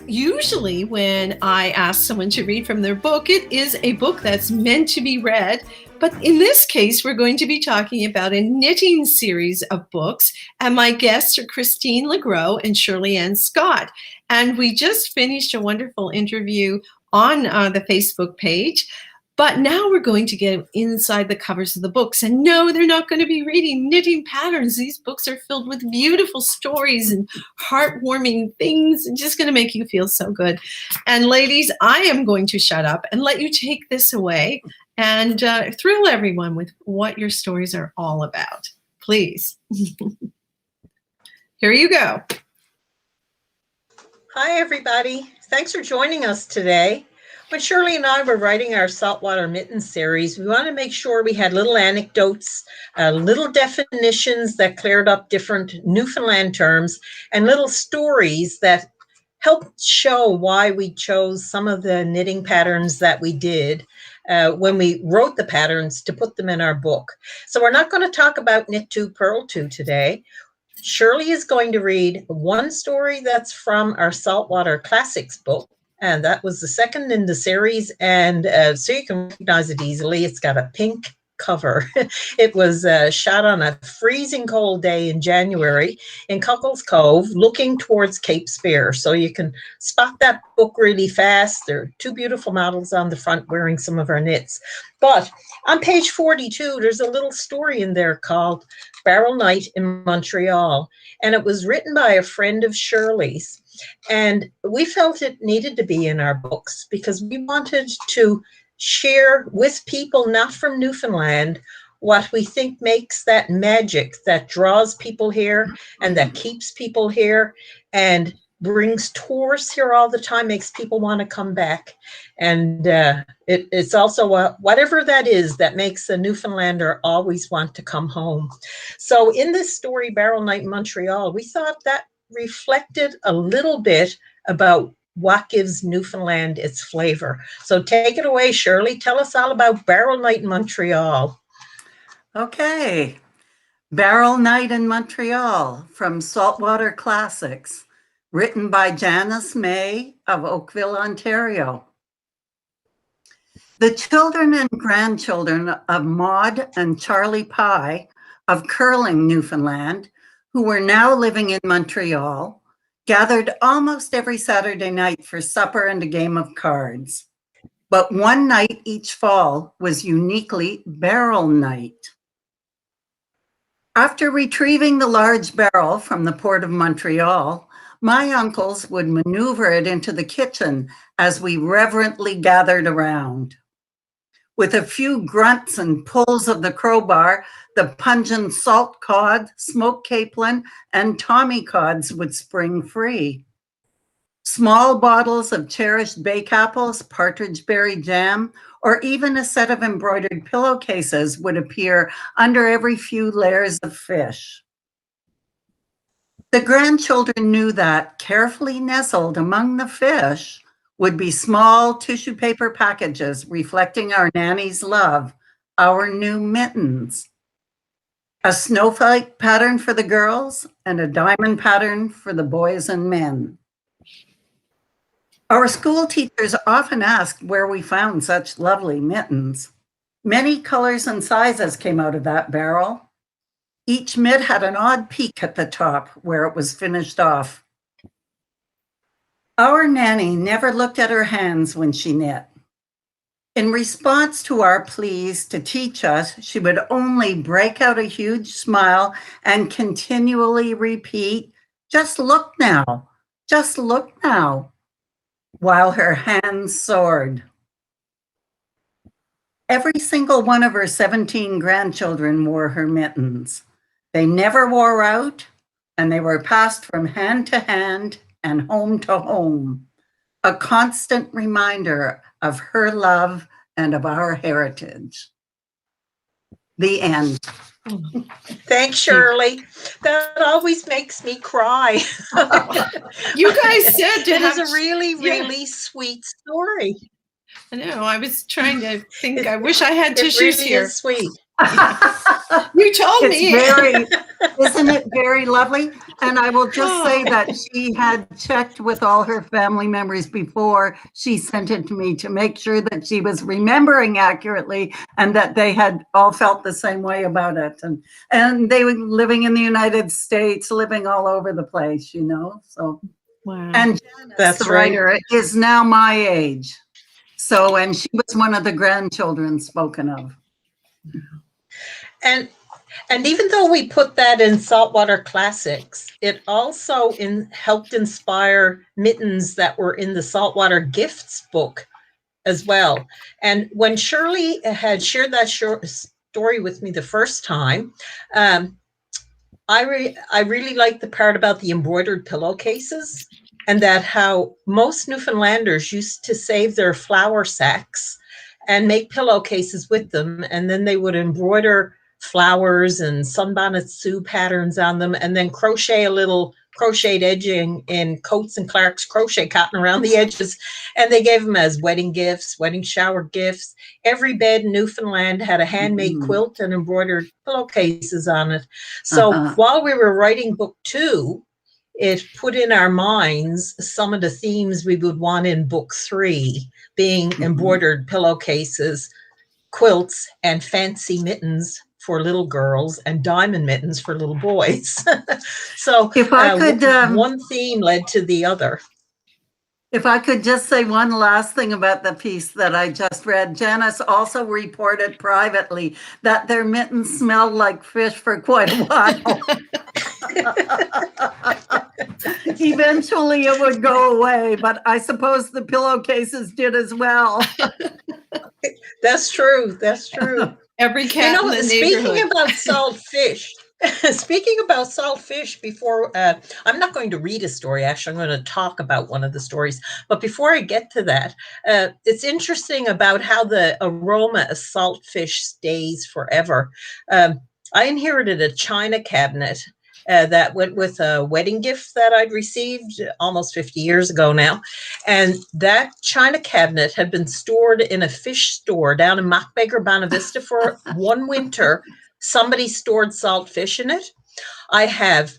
Usually when I ask someone to read from their book, it is a book that's meant to be read. But in this case, we're going to be talking about a knitting series of books. And my guests are Christine LeGrow and Shirley Ann Scott. And we just finished a wonderful interview on the Facebook page. But now we're going to get inside the covers of the books. And no, they're not going to be reading knitting patterns. These books are filled with beautiful stories and heartwarming things and just going to make you feel so good. And ladies, I am going to shut up and let you take this away and thrill everyone with what your stories are all about. Please. Here you go. Hi, everybody. Thanks for joining us today. When Shirley and I were writing our Saltwater Mittens series, we wanted to make sure we had little anecdotes, little definitions that cleared up different Newfoundland terms, and little stories that helped show why we chose some of the knitting patterns that we did when we wrote the patterns to put them in our book. So we're not going to talk about Knit 2, Purl 2 today. Shirley is going to read one story that's from our Saltwater Classics book, and that was the second in the series, and so you can recognize it easily. It's got a pink cover. It was shot on a freezing cold day in January in Cuckles Cove, looking towards Cape Spear. So you can spot that book really fast. There are two beautiful models on the front wearing some of our knits. But on page 42, there's a little story in there called Barrel Night in Montreal, and it was written by a friend of Shirley's. And we felt it needed to be in our books because we wanted to share with people not from Newfoundland what we think makes that magic that draws people here and that keeps people here and brings tourists here all the time, makes people want to come back. And it's also whatever that is that makes a Newfoundlander always want to come home. So in this story, Barrel Night in Montreal, we thought that reflected a little bit about what gives Newfoundland its flavor. So take it away, Shirley. Tell us all about Barrel Night in Montreal. Okay. Barrel Night in Montreal from Saltwater Classics, written by Janice May of Oakville, Ontario. The children and grandchildren of Maud and Charlie Pye of Curling, Newfoundland, who were now living in Montreal, gathered almost every Saturday night for supper and a game of cards. But one night each fall was uniquely Barrel Night. After retrieving the large barrel from the port of Montreal, my uncles would maneuver it into the kitchen as we reverently gathered around. With a few grunts and pulls of the crowbar, the pungent salt cod, smoked capelin, and tommy cods would spring free. Small bottles of cherished bake apples, partridge berry jam, or even a set of embroidered pillowcases would appear under every few layers of fish. The grandchildren knew that carefully nestled among the fish would be small tissue paper packages reflecting our nanny's love, our new mittens. A snowflake pattern for the girls and a diamond pattern for the boys and men. Our school teachers often asked where we found such lovely mittens. Many colors and sizes came out of that barrel. Each mitt had an odd peak at the top where it was finished off. Our nanny never looked at her hands when she knit. In response to our pleas to teach us, she would only break out a huge smile and continually repeat, "Just look now, just look now," while her hands soared. Every single one of her 17 grandchildren wore her mittens. They never wore out, and they were passed from hand to hand and home to home, a constant reminder of her love and of our heritage. The end. Thanks, Shirley. That always makes me cry. You guys said it is a really sweet story. I know. I was trying to think. I wish I had tissues really here. Is sweet. You told me. Isn't it very lovely? And I will just say that she had checked with all her family members before she sent it to me to make sure that she was remembering accurately and that they had all felt the same way about it. And they were living in the United States, living all over the place, you know. So Wow. and Janice, That's the right. writer, is now my age. So, and she was one of the grandchildren spoken of. And even though we put that in Saltwater Classics, it also helped inspire mittens that were in the Saltwater Gifts book as well. And when Shirley had shared that story with me the first time, I really liked the part about the embroidered pillowcases, and that how most Newfoundlanders used to save their flour sacks and make pillowcases with them, and then they would embroider flowers and sunbonnet Sioux patterns on them, and then crochet a little crocheted edging in Coates and Clark's crochet cotton around the edges, and they gave them as wedding gifts, wedding shower gifts. Every bed in Newfoundland had a handmade quilt and embroidered pillowcases on it. So while we were writing book 2, it put in our minds some of the themes we would want in book 3, being embroidered pillowcases, quilts, and fancy mittens for little girls and diamond mittens for little boys. So if I could, one theme led to the other. If I could just say one last thing about the piece that I just read. Janice also reported privately that their mittens smelled like fish for quite a while. Eventually it would go away, but I suppose the pillowcases did as well. That's true. That's true. Every cat in the neighborhood. Speaking about saltfish, before I'm not going to read a story, actually, I'm going to talk about one of the stories. But before I get to that, it's interesting about how the aroma of saltfish stays forever. I inherited a china cabinet that went with a wedding gift that I'd received almost 50 years ago now. And that china cabinet had been stored in a fish store down in Mockbeggar, Bonavista for one winter. Somebody stored salt fish in it. I have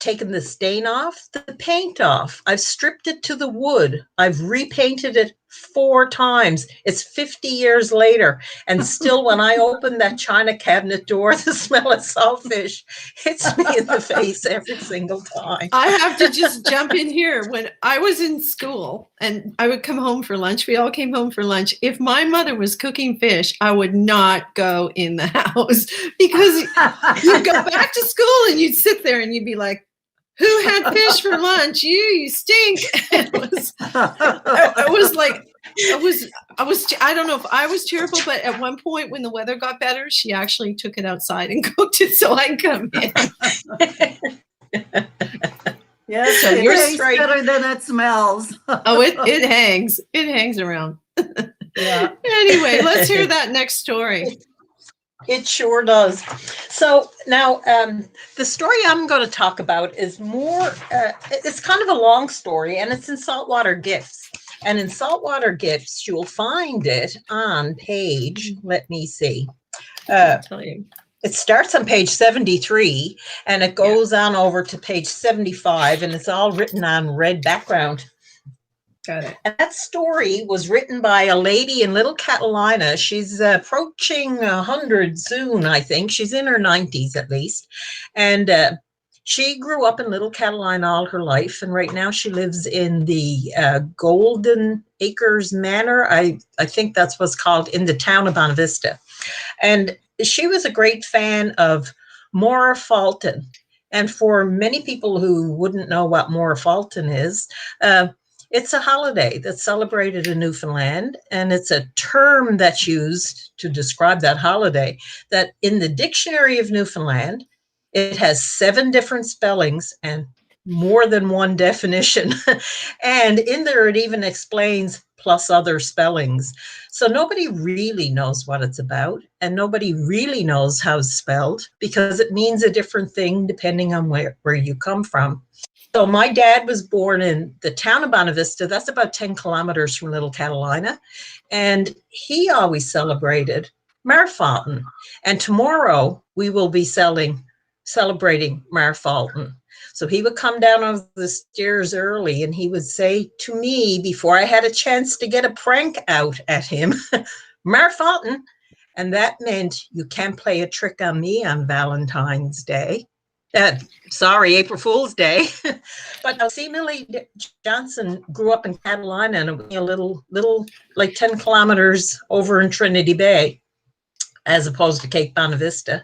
taken the stain off, the paint off. I've stripped it to the wood. I've repainted it 4 times. It's 50 years later. And still, when I open that china cabinet door, the smell of saltfish hits me in the face every single time. I have to just jump in here. When I was in school and I would come home for lunch, we all came home for lunch. If my mother was cooking fish, I would not go in the house because you'd go back to school and you'd sit there and you'd be like, who had fish for lunch? You stink. It was like, I don't know if I was terrible, but at one point when the weather got better, she actually took it outside and cooked it so I could come in. Yes, so it you're tastes straight. better than it smells. Oh, it hangs. It hangs around. Yeah. Anyway, let's hear that next story. It sure does. So now the story I'm going to talk about is more, it's kind of a long story, and it's in Saltwater Gifts. And in Saltwater Gifts, you'll find it on page, let me see. I'll tell you. It starts on page 73, and it goes on over to page 75, and it's all written on red background. Got it. And that story was written by a lady in Little Catalina. She's approaching 100 soon, I think. She's in her 90s at least. And she grew up in Little Catalina all her life. And right now she lives in the Golden Acres Manor. I think that's what's called, in the town of Bonavista. And she was a great fan of Maura Fulton. And for many people who wouldn't know what Maura Fulton is, it's a holiday that's celebrated in Newfoundland, and it's a term that's used to describe that holiday that in the Dictionary of Newfoundland, it has 7 different spellings and more than one definition. And in there, it even explains plus other spellings. So nobody really knows what it's about, and nobody really knows how it's spelled because it means a different thing depending on where you come from. So my dad was born in the town of Bonavista. That's about 10 kilometers from Little Catalina. And he always celebrated Marfontein. And tomorrow we will be selling celebrating Mar Fulton. So he would come down on the stairs early and he would say to me before I had a chance to get a prank out at him, Mar Fulton. And that meant you can't play a trick on me on Valentine's Day. Sorry, April Fool's Day. But see, Millie Johnson grew up in Catalina and it was a little like 10 kilometers over in Trinity Bay, as opposed to Cape Bonavista.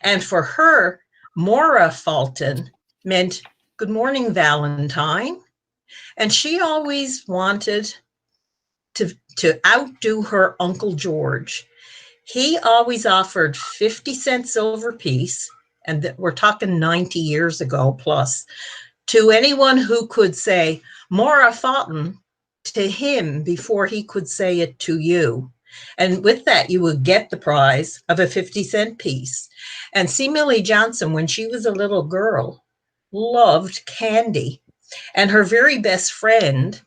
And for her, Mora Fulton meant good morning, Valentine. And she always wanted to outdo her Uncle George. He always offered 50-cent silver piece, and we're talking 90 years ago plus, to anyone who could say Mora Fulton to him before he could say it to you. And with that, you would get the prize of a 50-cent piece. And see, Millie Johnson, when she was a little girl, loved candy. And her very best friend,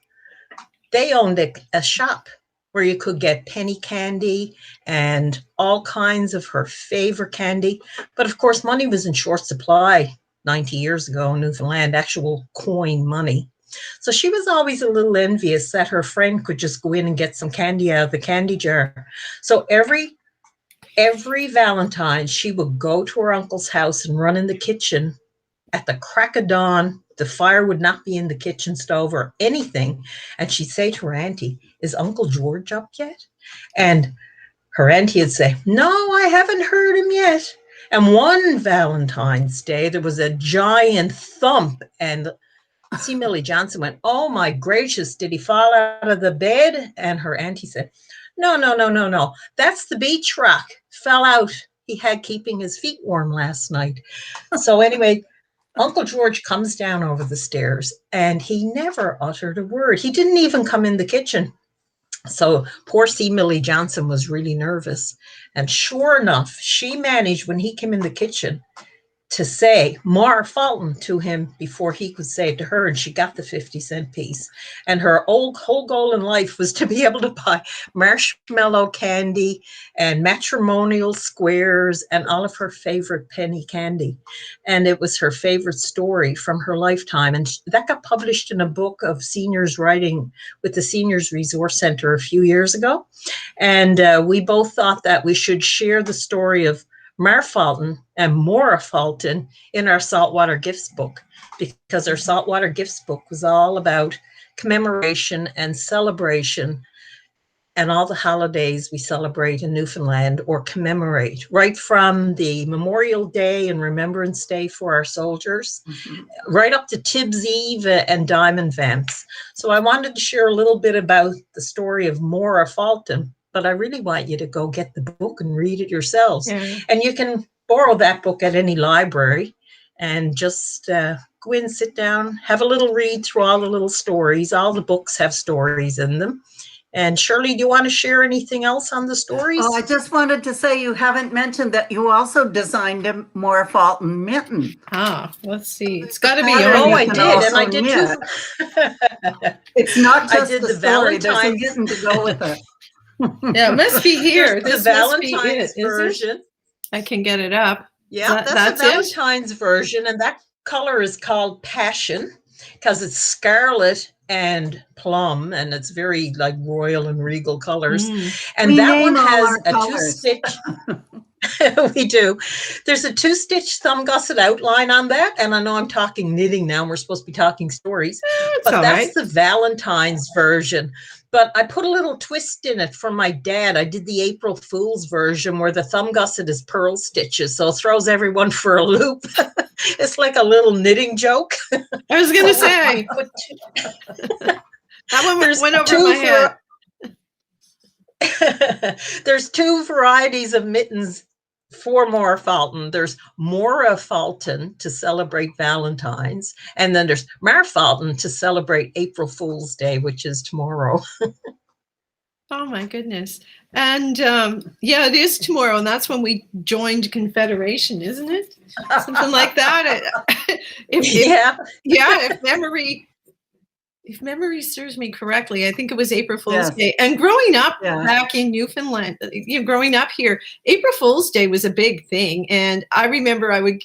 they owned a shop where you could get penny candy and all kinds of her favorite candy. But of course, money was in short supply 90 years ago in Newfoundland, actual coin money. So she was always a little envious that her friend could just go in and get some candy out of the candy jar. So every Valentine, she would go to her uncle's house and run in the kitchen at the crack of dawn. The fire would not be in the kitchen stove or anything. And she'd say to her auntie, is Uncle George up yet? And her auntie would say, no, I haven't heard him yet. And one Valentine's Day, there was a giant thump. And see, Millie Johnson went, oh my gracious, did he fall out of the bed? And her auntie said, no. That's the beach rock. Fell out. He had keeping his feet warm last night. So anyway, Uncle George comes down over the stairs and he never uttered a word. He didn't even come in the kitchen. So poor C. Millie Johnson was really nervous. And sure enough, she managed when he came in the kitchen to say Mar Fulton to him before he could say it to her, and she got the 50-cent piece. And her whole goal in life was to be able to buy marshmallow candy and matrimonial squares and all of her favorite penny candy. And it was her favorite story from her lifetime. And that got published in a book of seniors writing with the Seniors Resource Center a few years ago. And we both thought that we should share the story of Mar Fulton and Mora Fulton in our Saltwater Gifts book, because our Saltwater Gifts book was all about commemoration and celebration and all the holidays we celebrate in Newfoundland or commemorate, right from the Memorial Day and Remembrance Day for our soldiers, right up to Tibbs Eve and Diamond Vamps. So I wanted to share a little bit about the story of Mora Fulton, but I really want you to go get the book and read it yourselves. Yeah. And you can borrow that book at any library and just go in, sit down, have a little read through all the little stories. All the books have stories in them. And Shirley, do you want to share anything else on the stories? Oh, I just wanted to say you haven't mentioned that you also designed a Mora Fulton mitten. Let's see. It's got to be. I did, and I did too. It's not just I did the story. There's a mitten to go with it. Yeah, it must be here. This the Valentine's version. I can get it up. Yeah, that's the Valentine's version, and that color is called Passion because it's scarlet and plum, and it's very like royal and regal colors. And we that one has a two-stitch. We do. There's a two-stitch thumb gusset outline on that, and I know I'm talking knitting now, and we're supposed to be talking stories, but that's the Valentine's version. But I put a little twist in it from my dad. I did the April Fool's version where the thumb gusset is purl stitches, so it throws everyone for a loop. It's like a little knitting joke. I was going to say. That one went over my head. There's two varieties of mittens for Mora Fulton. There's Mora Fulton to celebrate Valentine's, and then there's Mar Fulton to celebrate April Fool's Day, which is tomorrow. Oh my goodness. And yeah, it is tomorrow, and that's when we joined Confederation, isn't it? Something like that. If memory if memory serves me correctly, I think it was April Fool's Yes. Day. And growing up Yeah. back in Newfoundland, growing up here, April Fool's Day was a big thing. And I remember I would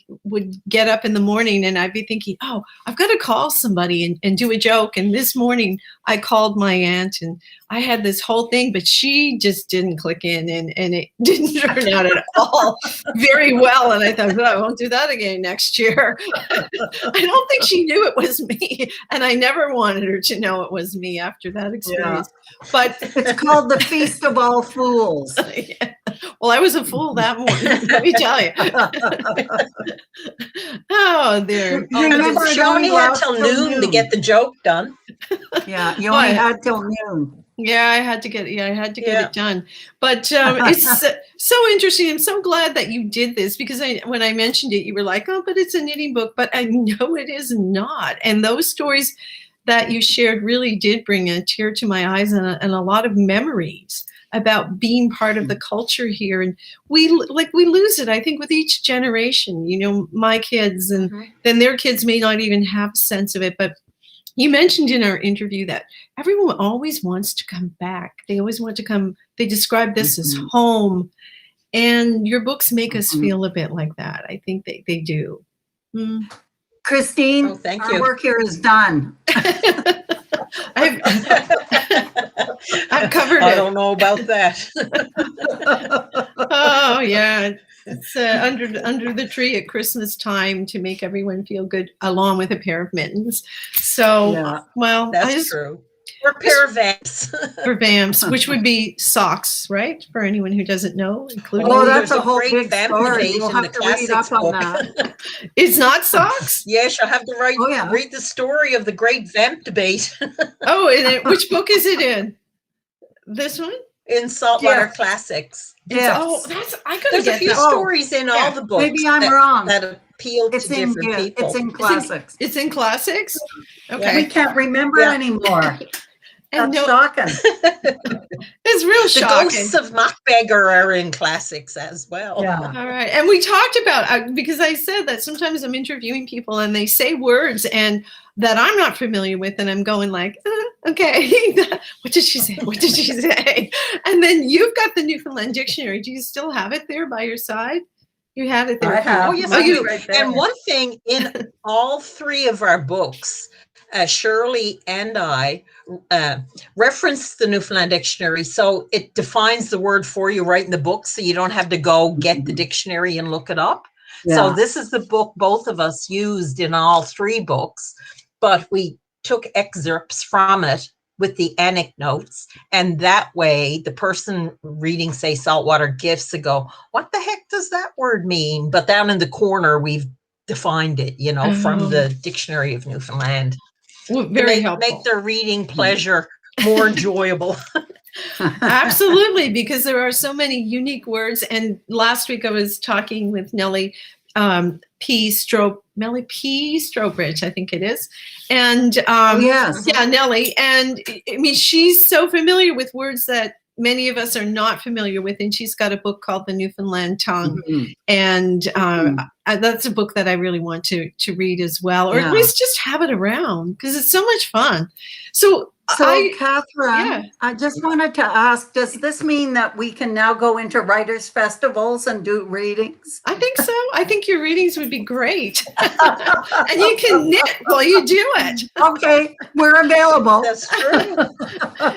get up in the morning and I'd be thinking, oh, I've got to call somebody and do a joke. And this morning I called my aunt and I had this whole thing, but she just didn't click in and it didn't turn out at all very well. And I thought, I won't do that again next year. I don't think she knew it was me. And I never wanted her to know it was me after that experience. Yeah. But it's called the Feast of All Fools. Yeah. Well, I was a fool that morning, let me tell you. Oh, there. She only had till noon to get the joke done. Yeah, you only had till noon. Yeah, I had to get it done. But it's so interesting. I'm so glad that you did this because when I mentioned it, you were like, oh, but it's a knitting book. But I know it is not. And those stories that you shared really did bring a tear to my eyes and a lot of memories about being part of the culture here. And we lose it, I think, with each generation. My kids and then their kids may not even have a sense of it. But you mentioned in our interview that everyone always wants to come back. They always want to come. They describe this as home. And your books make us feel a bit like that. I think they do. Christine, thank our you. work here is done. I've covered it. I don't know about that. Oh, yeah. It's under the tree at Christmas time to make everyone feel good, along with a pair of mittens. So, well, that's true. Or a pair of vamps. For vamps, which would be socks, right? For anyone who doesn't know, including. Oh, that's a whole big story. You'll have to read up on that. It's not socks? Yes, you'll have to read the story of the great vamp debate. Oh, and which book is it in? This one? In Saltwater Classics. Yeah. Oh, there's a few stories in all the books. Maybe I'm wrong. That appeal to different people. It's in classics. It's in classics? Okay. We can't remember anymore. That's shocking. It's real shocking. The ghosts of Mockbeggar are in classics as well. Yeah. All right. And we talked about, because I said that sometimes I'm interviewing people and they say words and that I'm not familiar with, and I'm going like, okay, what did she say? What did she say? And then you've got the Newfoundland dictionary. Do you still have it there by your side? You had it there. I have. Oh, yes, I do. Right there. And one thing in all three of our books, Shirley and I reference the Newfoundland dictionary, so it defines the word for you right in the book, so you don't have to go get the dictionary and look it up. Yeah. So this is the book both of us used in all three books, but we took excerpts from it with the anecdotes, and that way the person reading, say, Saltwater Gifts, would go, what the heck does that word mean? But down in the corner, we've defined it, from the Dictionary of Newfoundland. Well, very helpful. Make their reading pleasure more enjoyable. Absolutely, because there are so many unique words. And last week I was talking with Nellie P. Strobridge, I think it is. And yes. Yeah, Nellie. And I mean, she's so familiar with words that many of us are not familiar with, and she's got a book called The Newfoundland Tongue, and that's a book that I really want to read as well, or at least just have it around because it's so much fun. So Catherine, I just wanted to ask, does this mean that we can now go into writers' festivals and do readings? I think so. I think your readings would be great. And you can knit while you do it. Okay, we're available. That's true.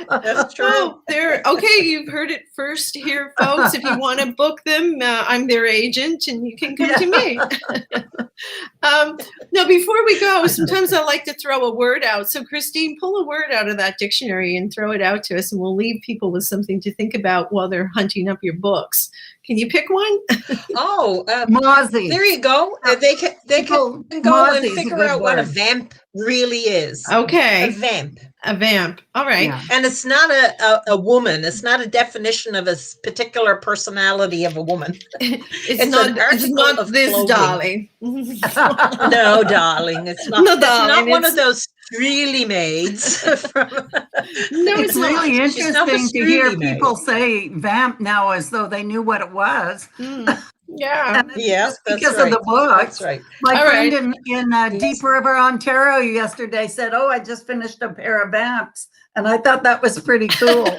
That's true. Okay, you've heard it first here, folks. If you want to book them, I'm their agent and you can come to me. Now, before we go, sometimes I like to throw a word out. So, Christine, pull a word out of that dictionary and throw it out to us, and we'll leave people with something to think about while they're hunting up your books. Can you pick one? Mozzie. There you go. They can go and figure out what a vamp really is. Okay. A vamp. A vamp. All right. Yeah. And it's not a woman. It's not a definition of a particular personality of a woman. It's not this, clothing. darling. No, darling. It's not. No, darling. It's not one of those really maids. It's really interesting to hear people say vamp now as though they knew what it was. Yeah. And it's Yeah, just that's because right. of the book. That's right. My All friend right. in Deep River, Ontario yesterday said, "Oh, I just finished a pair of vamps." And I thought that was pretty cool.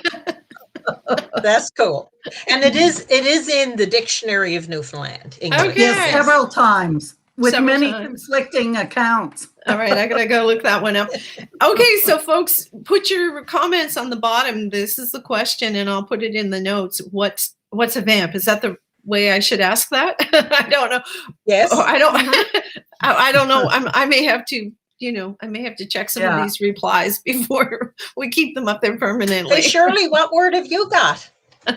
That's cool. And it is in the Dictionary of Newfoundland English. Okay. Yes, several times with Several many times. conflicting accounts. All right, I gotta go look that one up. Okay, so folks, put your comments on the bottom. This is the question, and I'll put it in the notes. What's a vamp? Is that the way I should ask that? I don't know. Yes. Oh, I don't. I don't know. I may have to. I may have to check some of these replies before we keep them up there permanently. Hey, Shirley, what word have you got?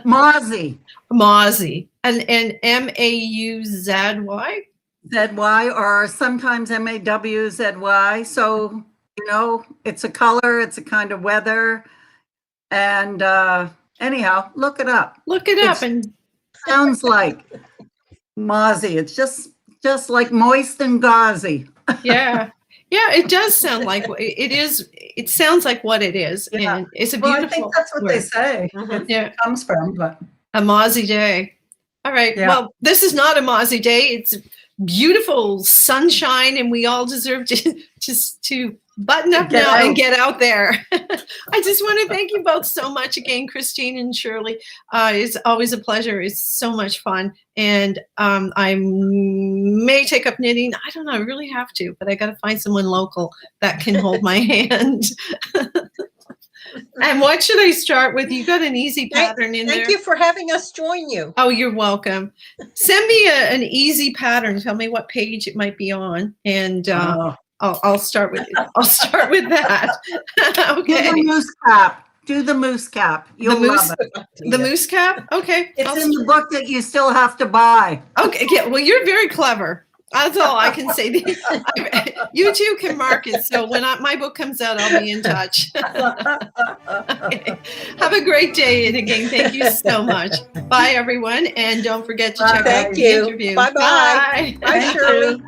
Mozzie. Mozzie. And Mauzy? ZY, or sometimes MAWZY. So, it's a color, it's a kind of weather. And anyhow, look it up. Look it up. And sounds like Mozzie. It's just like moist and gauzy. Yeah. Yeah, it does sound like it is. It sounds like what it is. Yeah. And it's a beautiful I think that's what word. they say. Mhm. It comes from, but A Mozzie day. All right. Yeah. Well, this is not a Mozzie day. It's beautiful sunshine, and we all deserve to button up now and get out there. I just want to thank you both so much again, Christine and Shirley. It's always a pleasure. It's so much fun. And I may take up knitting. I don't know. I really have to, but I got to find someone local that can hold my hand. And what should I start with? You got an easy pattern in there. Thank you for having us join you. Oh, you're welcome. Send me an easy pattern. Tell me what page it might be on, and I'll start with that. Okay. Do the moose cap. Do the moose cap. You'll love it. The moose cap. Okay. It's in the book that you still have to buy. Okay. Yeah, well, you're very clever. That's all I can say. You two can mark it. So when my book comes out, I'll be in touch. Okay. Have a great day. And again, thank you so much. Bye, everyone. And don't forget to check out the interview. Bye-bye. Bye, Shirley.